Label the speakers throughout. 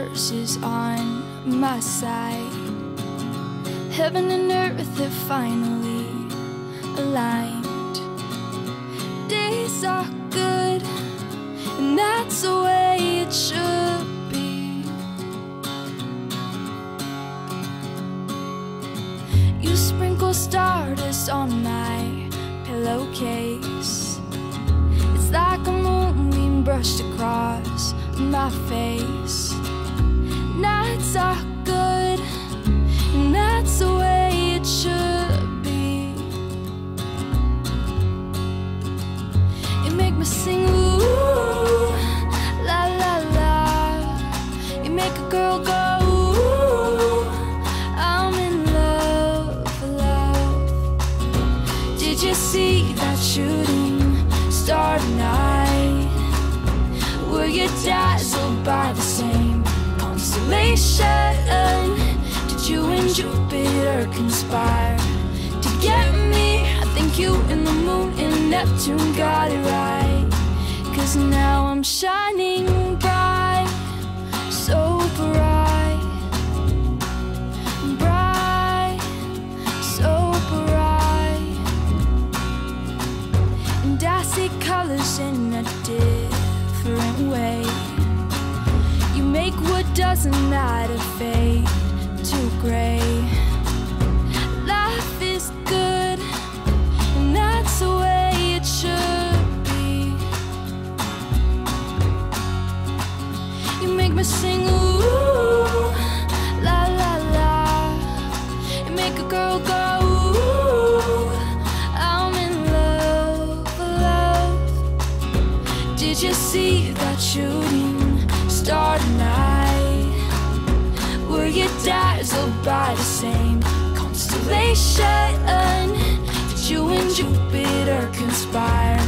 Speaker 1: universe is on my side. Heaven and earth have finally aligned. Days are good, and that's the way it should be. You sprinkle stardust on my pillowcase. It's like a moonbeam brushed across my face. Nights are good, and that's the way it should be. You make me sing ooh, la la la. You make a girl go ooh, I'm in love, love. Did you see that shooting star tonight? Were you dazzled by the same constellation? Did you and Jupiter conspire to get me? I think you and the moon and Neptune got it right. 'Cause now I'm shining bright, so bright, bright, so bright. And I see colors in a different way. You make what doesn't matter fade to gray. Life is good, and that's the way it should be. You make me sing ooh, la la la. You make a girl go ooh, I'm in love, love. Did you see that shooting star tonight? Were you dazzled by the same constellation? Did you and Jupiter conspire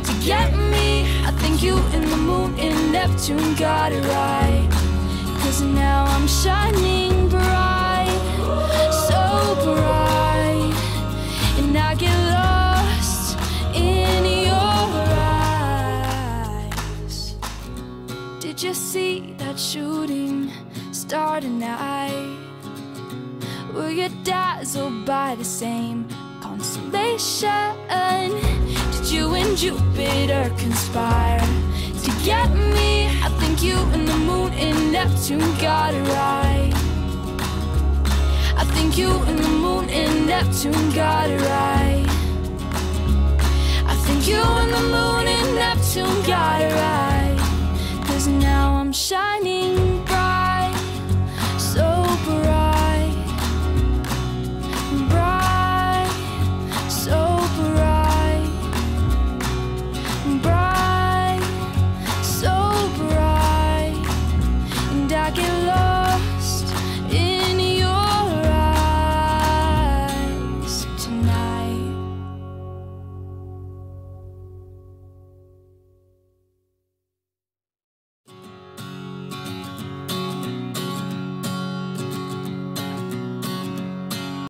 Speaker 1: to get me? I think you and the moon and Neptune got it right. 'Cause now I'm shining bright, so bright. And I get lost in your eyes. Did you see that shooting star tonight? Were you dazzled by the same constellation? Did you and Jupiter conspire to get me? I think you and the moon and Neptune got it right. I think you and the moon and Neptune got it right. I think you and the moon and Neptune got it right. 'Cause now I'm shining